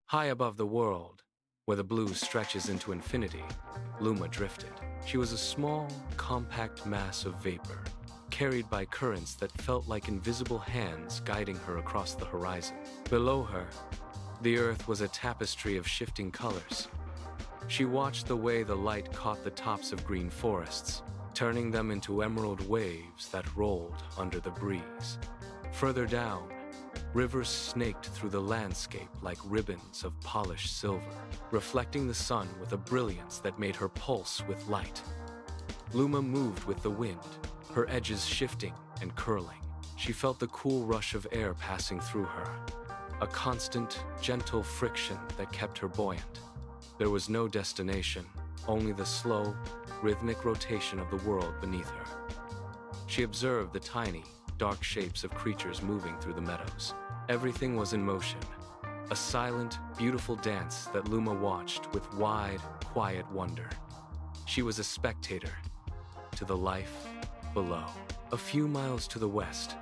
High above the world, where the blue stretches into infinity, Luma drifted. She was a small, compact mass of vapor, carried by currents that felt like invisible hands guiding her across the horizon. Below her, the earth was a tapestry of shifting colors. She watched the way the light caught the tops of green forests, turning them into emerald waves that rolled under the breeze. Further down, rivers snaked through the landscape like ribbons of polished silver, reflecting the sun with a brilliance that made her pulse with light. Luma moved with the wind, her edges shifting and curling. She felt the cool rush of air passing through her, a constant, gentle friction that kept her buoyant. There was no destination, only the slow, rhythmic rotation of the world beneath her. She observed the tiny, dark shapes of creatures moving through the meadows. Everything was in motion, a silent, beautiful dance that Luma watched with wide, quiet wonder. She was a spectator to the life below. A few miles to the west,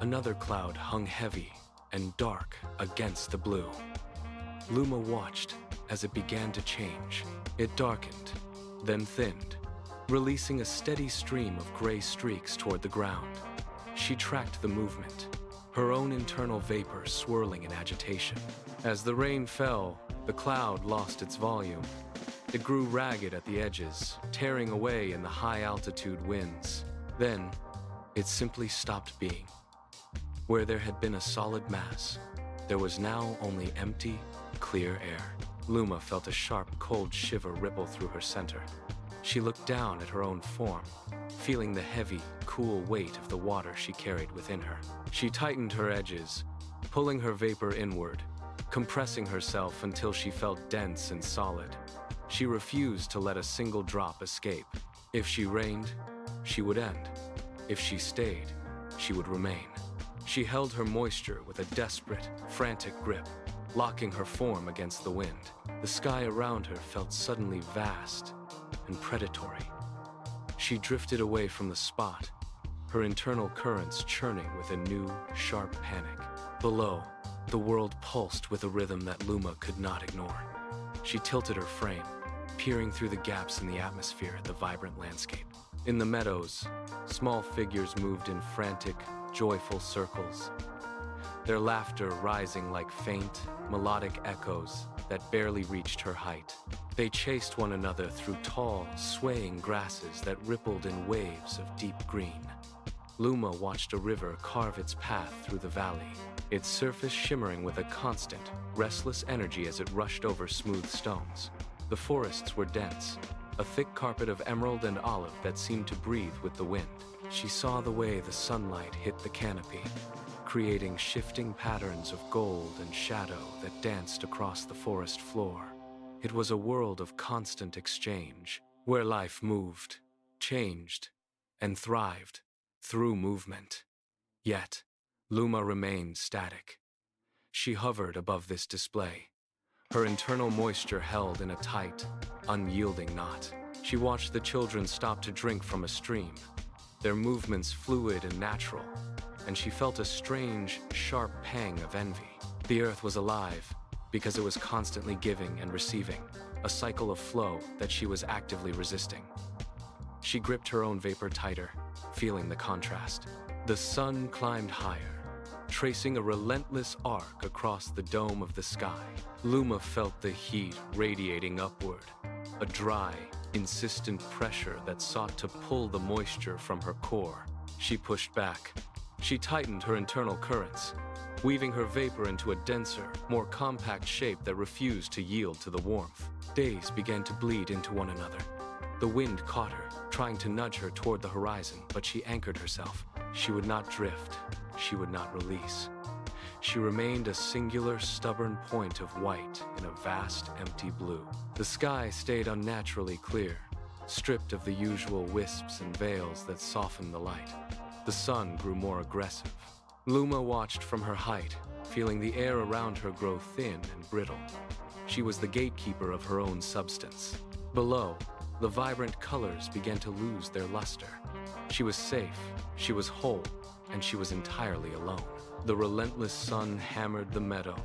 another cloud hung heavy and dark against the blue. Luma watched as it began to change. It darkened, then thinned, releasing a steady stream of gray streaks toward the ground. She tracked the movement, her own internal vapor swirling in agitation. As the rain fell, the cloud lost its volume. It grew ragged at the edges, tearing away in the high-altitude winds. Then, it simply stopped being. Where there had been a solid mass, there was now only empty, clear air. Luma felt a sharp, cold shiver ripple through her center. She looked down at her own form, feeling the heavy, cool weight of the water she carried within her. She tightened her edges, pulling her vapor inward, compressing herself until she felt dense and solid. She refused to let a single drop escape. If she reigned, she would end. If she stayed, she would remain. She held her moisture with a desperate, frantic grip, locking her form against the wind. The sky around her felt suddenly vast and predatory. She drifted away from the spot, her internal currents churning with a new, sharp panic. Below, the world pulsed with a rhythm that Luma could not ignore. She tilted her frame, peering through the gaps in the atmosphere at the vibrant landscape. In the meadows, small figures moved in frantic, joyful circles, their laughter rising like faint, melodic echoes that barely reached her height. They chased one another through tall, swaying grasses that rippled in waves of deep green. Luma watched a river carve its path through the valley, its surface shimmering with a constant, restless energy as it rushed over smooth stones. The forests were dense, a thick carpet of emerald and olive that seemed to breathe with the wind. She saw the way the sunlight hit the canopy, creating shifting patterns of gold and shadow that danced across the forest floor. It was a world of constant exchange, where life moved, changed, and thrived through movement. Yet, Luma remained static. She hovered above this display, her internal moisture held in a tight, unyielding knot. She watched the children stop to drink from a stream, their movements fluid and natural, and she felt a strange, sharp pang of envy. The earth was alive because it was constantly giving and receiving, a cycle of flow that she was actively resisting. She gripped her own vapor tighter, feeling the contrast. The sun climbed higher, tracing a relentless arc across the dome of the sky. Luma felt the heat radiating upward, a dry, insistent pressure that sought to pull the moisture from her core. She pushed back. She tightened her internal currents, weaving her vapor into a denser, more compact shape that refused to yield to the warmth. Days began to bleed into one another. The wind caught her, trying to nudge her toward the horizon, but she anchored herself. She would not drift. She would not release. She remained a singular, stubborn point of white in a vast, empty blue. The sky stayed unnaturally clear, stripped of the usual wisps and veils that softened the light. The sun grew more aggressive. Luma watched from her height, feeling the air around her grow thin and brittle. She was the gatekeeper of her own substance. Below, the vibrant colors began to lose their luster. She was safe, she was whole, and she was entirely alone. The relentless sun hammered the meadow,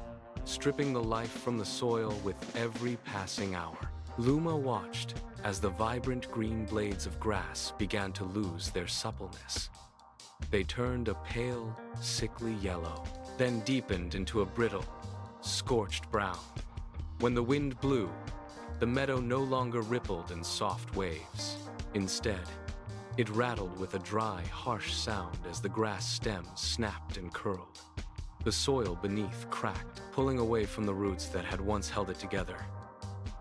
stripping the life from the soil with every passing hour. Luma watched as the vibrant green blades of grass began to lose their suppleness. They turned a pale, sickly yellow, then deepened into a brittle, scorched brown. When the wind blew, the meadow no longer rippled in soft waves. Instead, it rattled with a dry, harsh sound as the grass stems snapped and curled. The soil beneath cracked, pulling away from the roots that had once held it together.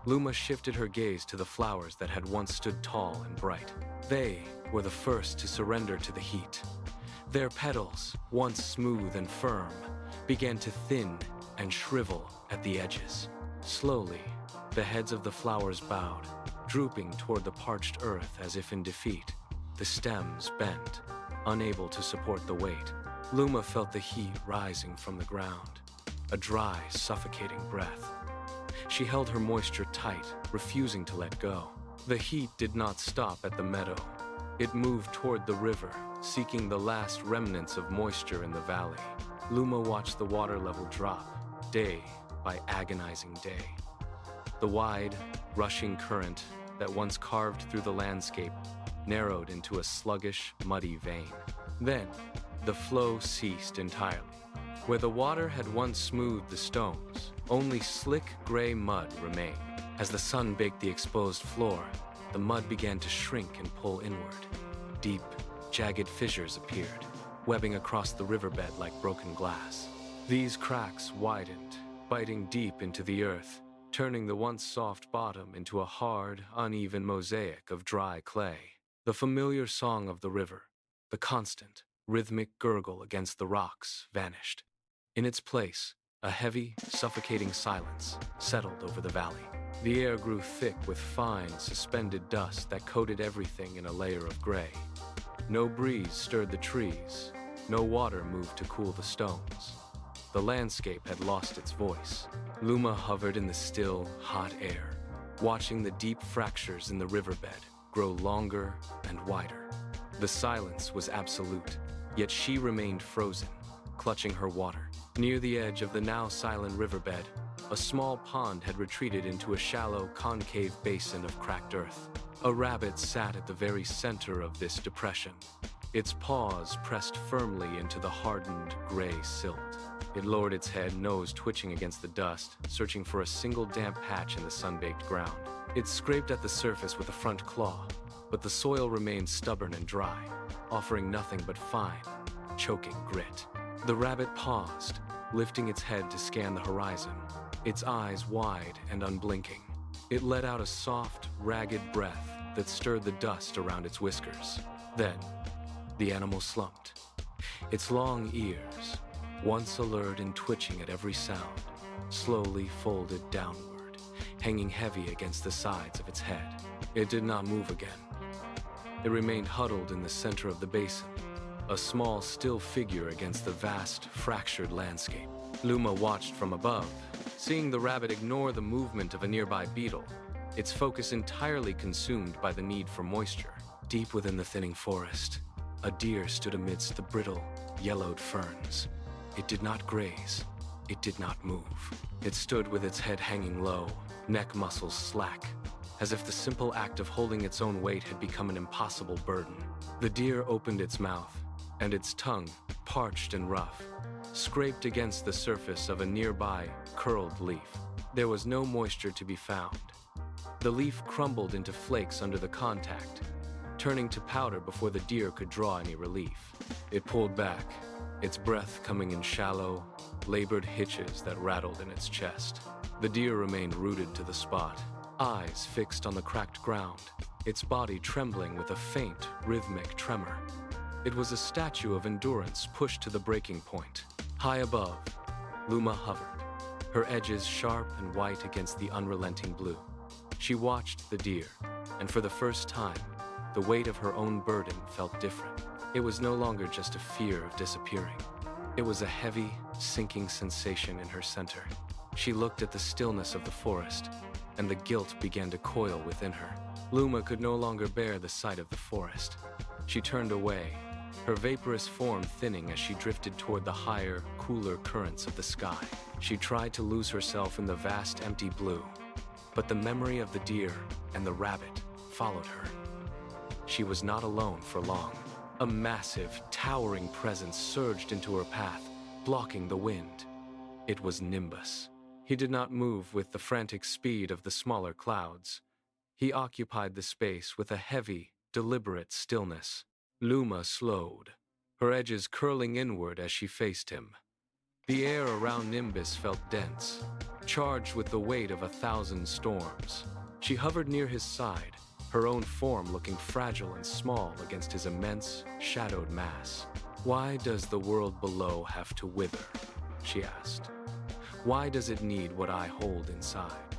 Luma shifted her gaze to the flowers that had once stood tall and bright. They were the first to surrender to the heat. Their petals, once smooth and firm, began to thin and shrivel at the edges. Slowly, the heads of the flowers bowed, drooping toward the parched earth as if in defeat. The stems bent, unable to support the weight. Luma felt the heat rising from the ground, a dry, suffocating breath. She held her moisture tight, refusing to let go. The heat did not stop at the meadow. It moved toward the river, seeking the last remnants of moisture in the valley. Luma watched the water level drop, day by agonizing day. The wide, rushing current that once carved through the landscape narrowed into a sluggish, muddy vein. Then, the flow ceased entirely. Where the water had once smoothed the stones, only slick gray mud remained. As the sun baked the exposed floor, the mud began to shrink and pull inward. Deep, jagged fissures appeared, webbing across the riverbed like broken glass. These cracks widened, biting deep into the earth, turning the once soft bottom into a hard, uneven mosaic of dry clay. The familiar song of the river, the constant, rhythmic gurgle against the rocks, vanished. In its place, a heavy, suffocating silence settled over the valley. The air grew thick with fine, suspended dust that coated everything in a layer of gray. No breeze stirred the trees, no water moved to cool the stones. The landscape had lost its voice. Luma hovered in the still, hot air, watching the deep fractures in the riverbed grow longer and wider. The silence was absolute, yet she remained frozen, clutching her water. Near the edge of the now silent riverbed, a small pond had retreated into a shallow, concave basin of cracked earth. A rabbit sat at the very center of this depression, its paws pressed firmly into the hardened, gray silt. It lowered its head, nose twitching against the dust, searching for a single damp patch in the sun-baked ground. It scraped at the surface with a front claw, but the soil remained stubborn and dry, offering nothing but fine, choking grit. The rabbit paused, lifting its head to scan the horizon, its eyes wide and unblinking. It let out a soft, ragged breath that stirred the dust around its whiskers. Then, the animal slumped. Its long ears, once alert and twitching at every sound, slowly folded downward, hanging heavy against the sides of its head. It did not move again. It remained huddled in the center of the basin, a small, still figure against the vast, fractured landscape. Luma watched from above, seeing the rabbit ignore the movement of a nearby beetle, its focus entirely consumed by the need for moisture. Deep within the thinning forest, a deer stood amidst the brittle, yellowed ferns. It did not graze. It did not move. It stood with its head hanging low, neck muscles slack, as if the simple act of holding its own weight had become an impossible burden. The deer opened its mouth, and its tongue, parched and rough, scraped against the surface of a nearby, curled leaf. There was no moisture to be found. The leaf crumbled into flakes under the contact, turning to powder before the deer could draw any relief. It pulled back, its breath coming in shallow, labored hitches that rattled in its chest. The deer remained rooted to the spot, eyes fixed on the cracked ground, its body trembling with a faint, rhythmic tremor. It was a statue of endurance pushed to the breaking point. High above, Luma hovered, her edges sharp and white against the unrelenting blue. She watched the deer, and for the first time, the weight of her own burden felt different. It was no longer just a fear of disappearing. It was a heavy, sinking sensation in her center. She looked at the stillness of the forest, and the guilt began to coil within her. Luma could no longer bear the sight of the forest. She turned away, her vaporous form thinning as she drifted toward the higher, cooler currents of the sky. She tried to lose herself in the vast empty blue, but the memory of the deer and the rabbit followed her. She was not alone for long. A massive, towering presence surged into her path, blocking the wind. It was Nimbus. He did not move with the frantic speed of the smaller clouds. He occupied the space with a heavy, deliberate stillness. Luma slowed, her edges curling inward as she faced him. The air around Nimbus felt dense, charged with the weight of 1,000 storms. She hovered near his side, her own form looking fragile and small against his immense, shadowed mass. "Why does the world below have to wither?" she asked. "Why does it need what I hold inside?"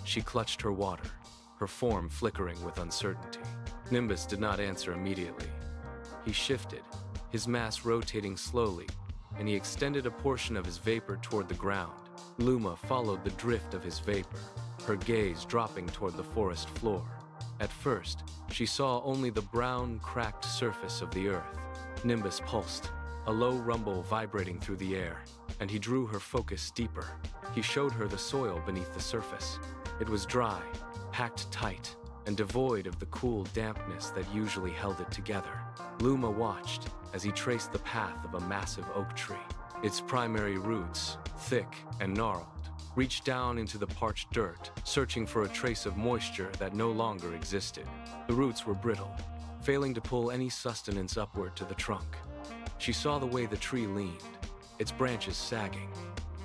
She clutched her water, her form flickering with uncertainty. Nimbus did not answer immediately. He shifted, his mass rotating slowly, and he extended a portion of his vapor toward the ground. Luma followed the drift of his vapor, her gaze dropping toward the forest floor. At first, she saw only the brown, cracked surface of the earth. Nimbus pulsed, a low rumble vibrating through the air, and he drew her focus deeper. He showed her the soil beneath the surface. It was dry, packed tight, and devoid of the cool dampness that usually held it together. Luma watched as he traced the path of a massive oak tree. Its primary roots, thick and gnarled, reached down into the parched dirt, searching for a trace of moisture that no longer existed. The roots were brittle, failing to pull any sustenance upward to the trunk. She saw the way the tree leaned, its branches sagging,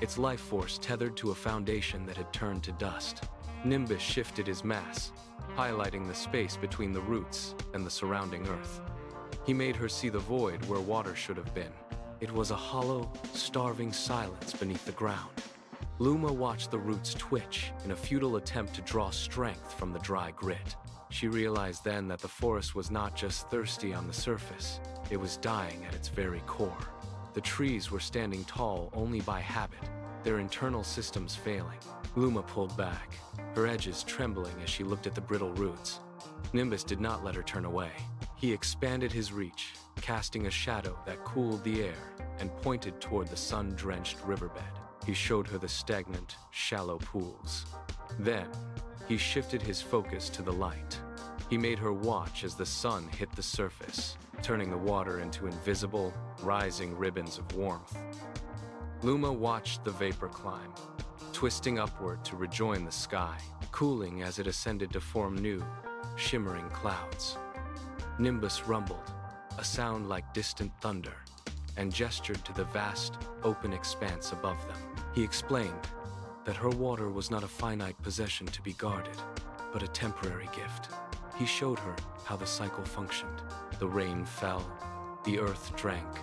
its life force tethered to a foundation that had turned to dust. Nimbus shifted his mass, highlighting the space between the roots and the surrounding earth. He made her see the void where water should have been. It was a hollow, starving silence beneath the ground. Luma watched the roots twitch in a futile attempt to draw strength from the dry grit. She realized then that the forest was not just thirsty on the surface, it was dying at its very core. The trees were standing tall only by habit, their internal systems failing. Luma pulled back, her edges trembling as she looked at the brittle roots. Nimbus did not let her turn away. He expanded his reach, casting a shadow that cooled the air and pointed toward the sun-drenched riverbed. He showed her the stagnant, shallow pools. Then, he shifted his focus to the light. He made her watch as the sun hit the surface, turning the water into invisible, rising ribbons of warmth. Luma watched the vapor climb, twisting upward to rejoin the sky, cooling as it ascended to form new, shimmering clouds. Nimbus rumbled, a sound like distant thunder, and gestured to the vast, open expanse above them. He explained that her water was not a finite possession to be guarded, but a temporary gift. He showed her how the cycle functioned. The rain fell, the earth drank,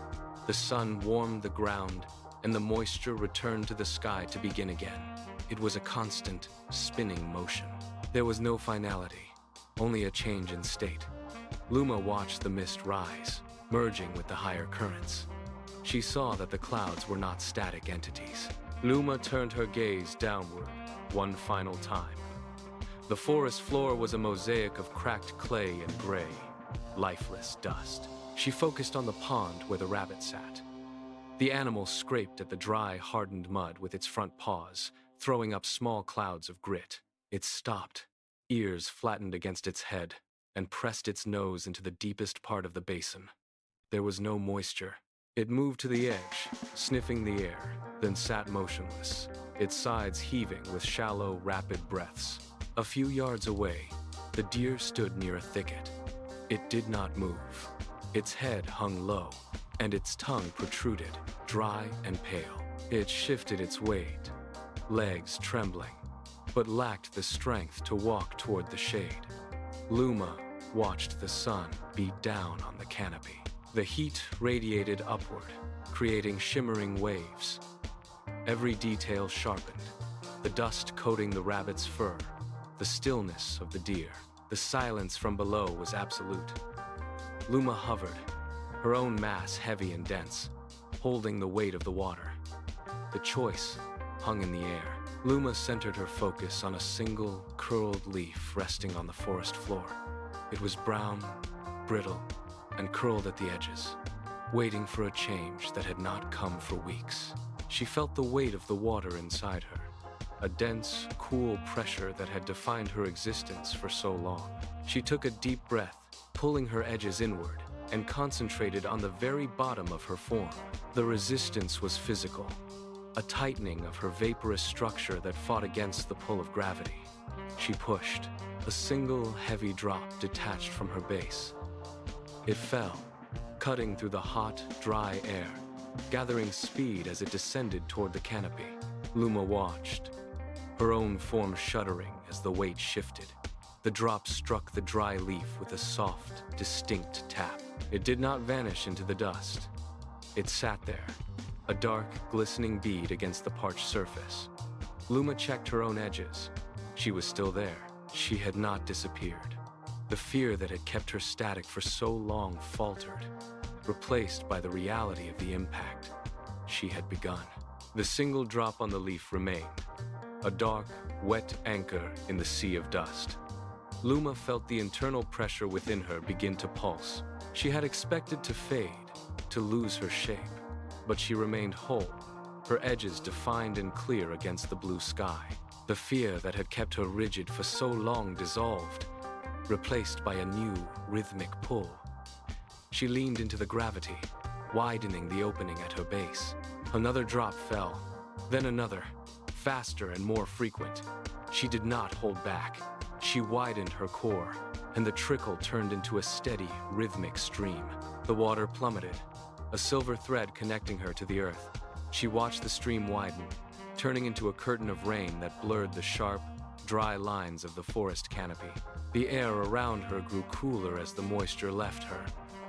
the sun warmed the ground, and the moisture returned to the sky to begin again. It was a constant, spinning motion. There was no finality, only a change in state. Luma watched the mist rise, merging with the higher currents. She saw that the clouds were not static entities. Luma turned her gaze downward, one final time. The forest floor was a mosaic of cracked clay and gray, lifeless dust. She focused on the pond where the rabbit sat. The animal scraped at the dry, hardened mud with its front paws, throwing up small clouds of grit. It stopped, ears flattened against its head, and pressed its nose into the deepest part of the basin. There was no moisture. It moved to the edge, sniffing the air, then sat motionless, its sides heaving with shallow, rapid breaths. A few yards away, the deer stood near a thicket. It did not move. Its head hung low, and its tongue protruded, dry and pale. It shifted its weight, legs trembling, but lacked the strength to walk toward the shade. Luma watched the sun beat down on the canopy. The heat radiated upward, creating shimmering waves. Every detail sharpened, the dust coating the rabbit's fur, the stillness of the deer. The silence from below was absolute. Luma hovered, her own mass heavy and dense, holding the weight of the water. The choice hung in the air. Luma centered her focus on a single, curled leaf resting on the forest floor. It was brown, brittle, and curled at the edges, waiting for a change that had not come for weeks. She felt the weight of the water inside her, a dense, cool pressure that had defined her existence for so long. She took a deep breath, pulling her edges inward, and concentrated on the very bottom of her form. The resistance was physical, a tightening of her vaporous structure that fought against the pull of gravity. She pushed. A single heavy drop detached from her base. It fell, cutting through the hot, dry air, gathering speed as it descended toward the canopy. Luma watched, her own form shuddering as the weight shifted. The drop struck the dry leaf with a soft, distinct tap. It did not vanish into the dust. It sat there, a dark, glistening bead against the parched surface. Luma checked her own edges. She was still there. She had not disappeared. The fear that had kept her static for so long faltered, replaced by the reality of the impact. She had begun. The single drop on the leaf remained, a dark, wet anchor in the sea of dust. Luma felt the internal pressure within her begin to pulse. She had expected to fade, to lose her shape, but she remained whole, her edges defined and clear against the blue sky. The fear that had kept her rigid for so long dissolved, replaced by a new, rhythmic pull. She leaned into the gravity, widening the opening at her base. Another drop fell, then another, faster and more frequent. She did not hold back. She widened her core, and the trickle turned into a steady, rhythmic stream. The water plummeted, a silver thread connecting her to the earth. She watched the stream widen, turning into a curtain of rain that blurred the sharp, dry lines of the forest canopy. The air around her grew cooler as the moisture left her,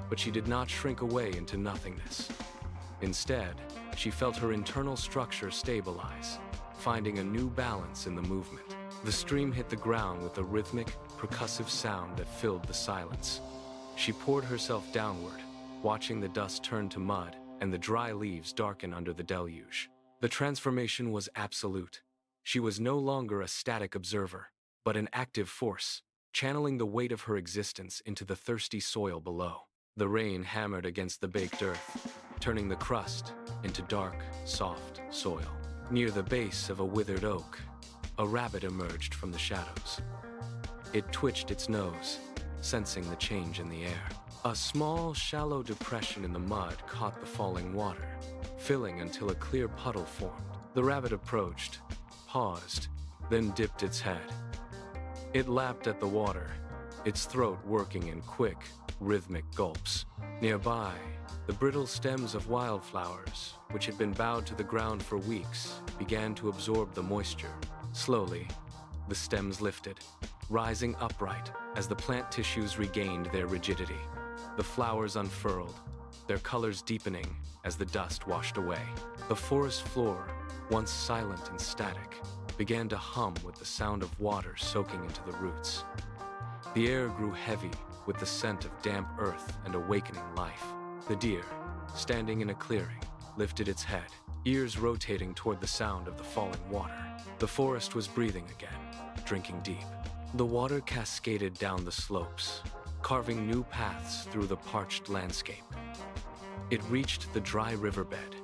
but she did not shrink away into nothingness. Instead, she felt her internal structure stabilize, finding a new balance in the movement. The stream hit the ground with a rhythmic, percussive sound that filled the silence. She poured herself downward, watching the dust turn to mud and the dry leaves darken under the deluge. The transformation was absolute. She was no longer a static observer, but an active force, channeling the weight of her existence into the thirsty soil below. The rain hammered against the baked earth, turning the crust into dark, soft soil. Near the base of a withered oak, a rabbit emerged from the shadows. It twitched its nose, sensing the change in the air. A small, shallow depression in the mud caught the falling water, filling until a clear puddle formed. The rabbit approached, paused, then dipped its head. It lapped at the water, its throat working in quick, rhythmic gulps. Nearby, the brittle stems of wildflowers, which had been bowed to the ground for weeks, began to absorb the moisture. Slowly, the stems lifted, rising upright as the plant tissues regained their rigidity. The flowers unfurled, their colors deepening as the dust washed away. The forest floor, once silent and static, began to hum with the sound of water soaking into the roots. The air grew heavy with the scent of damp earth and awakening life. The deer, standing in a clearing, lifted its head, ears rotating toward the sound of the falling water. The forest was breathing again, drinking deep. The water cascaded down the slopes, carving new paths through the parched landscape. It reached the dry riverbed,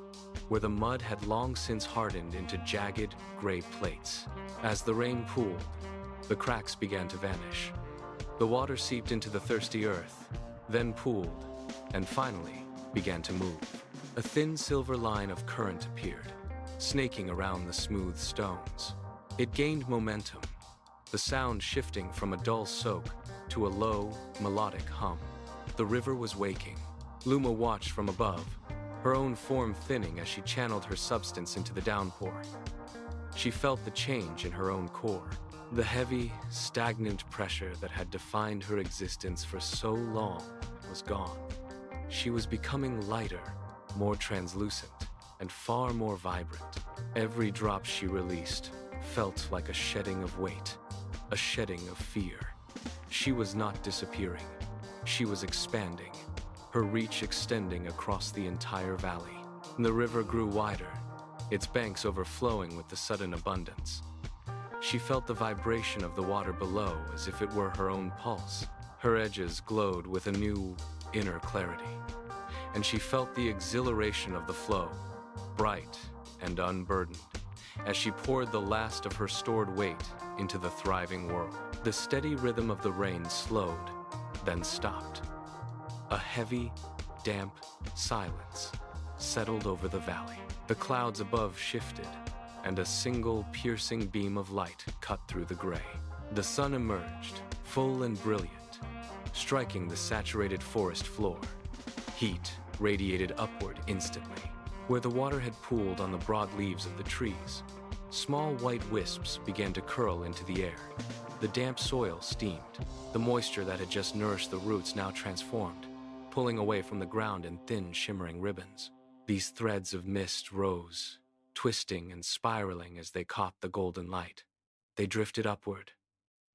where the mud had long since hardened into jagged, gray plates. As the rain pooled, the cracks began to vanish. The water seeped into the thirsty earth, then pooled, and finally began to move. A thin silver line of current appeared, snaking around the smooth stones. It gained momentum, the sound shifting from a dull soak to a low, melodic hum. The river was waking. Luma watched from above, her own form thinning as she channeled her substance into the downpour. She felt the change in her own core. The heavy, stagnant pressure that had defined her existence for so long was gone. She was becoming lighter, more translucent, and far more vibrant. Every drop she released felt like a shedding of weight, a shedding of fear. She was not disappearing. She was expanding, her reach extending across the entire valley. The river grew wider, its banks overflowing with the sudden abundance. She felt the vibration of the water below as if it were her own pulse. Her edges glowed with a new, inner clarity, and she felt the exhilaration of the flow, bright and unburdened, as she poured the last of her stored weight into the thriving world. The steady rhythm of the rain slowed, then stopped. A heavy, damp silence settled over the valley. The clouds above shifted, and a single piercing beam of light cut through the gray. The sun emerged, full and brilliant, striking the saturated forest floor. Heat radiated upward instantly. Where the water had pooled on the broad leaves of the trees, small white wisps began to curl into the air. The damp soil steamed, the moisture that had just nourished the roots now transformed, pulling away from the ground in thin, shimmering ribbons. These threads of mist rose, twisting and spiraling as they caught the golden light. They drifted upward,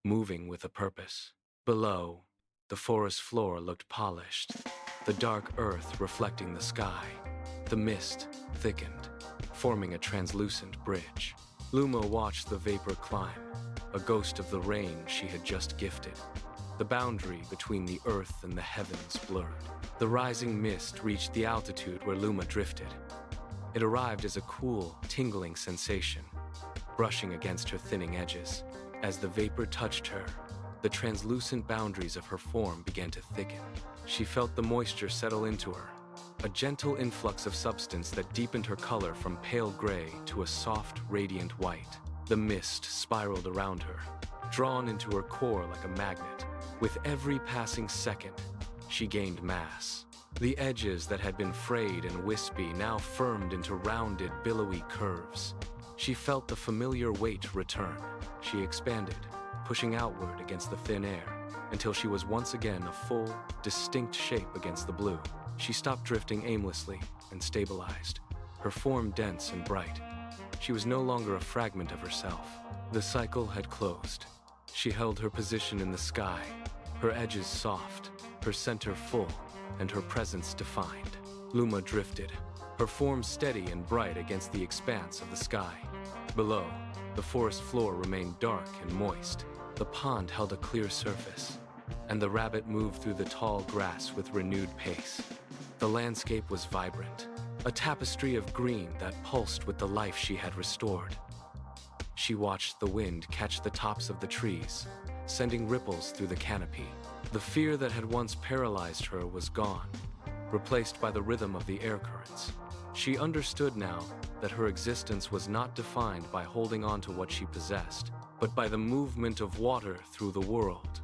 moving with a purpose. Below, the forest floor looked polished, the dark earth reflecting the sky. The mist thickened, forming a translucent bridge. Luma watched the vapor climb, a ghost of the rain she had just gifted. The boundary between the earth and the heavens blurred. The rising mist reached the altitude where Luma drifted. It arrived as a cool, tingling sensation, brushing against her thinning edges. As the vapor touched her, the translucent boundaries of her form began to thicken. She felt the moisture settle into her, a gentle influx of substance that deepened her color from pale gray to a soft, radiant white. The mist spiraled around her, drawn into her core like a magnet. With every passing second, she gained mass. The edges that had been frayed and wispy now firmed into rounded, billowy curves. She felt the familiar weight return. She expanded, pushing outward against the thin air, until she was once again a full, distinct shape against the blue. She stopped drifting aimlessly and stabilized, her form dense and bright. She was no longer a fragment of herself. The cycle had closed. She held her position in the sky, her edges soft, her center full, and her presence defined. Luma drifted, her form steady and bright against the expanse of the sky. Below, the forest floor remained dark and moist. The pond held a clear surface, and the rabbit moved through the tall grass with renewed pace. The landscape was vibrant, a tapestry of green that pulsed with the life she had restored. She watched the wind catch the tops of the trees, sending ripples through the canopy. The fear that had once paralyzed her was gone, replaced by the rhythm of the air currents. She understood now that her existence was not defined by holding on to what she possessed, but by the movement of water through the world.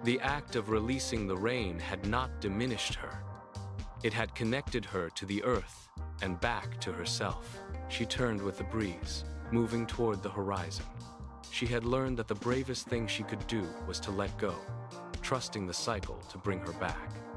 The act of releasing the rain had not diminished her. It had connected her to the earth and back to herself. She turned with the breeze, moving toward the horizon. She had learned that the bravest thing she could do was to let go, trusting the cycle to bring her back.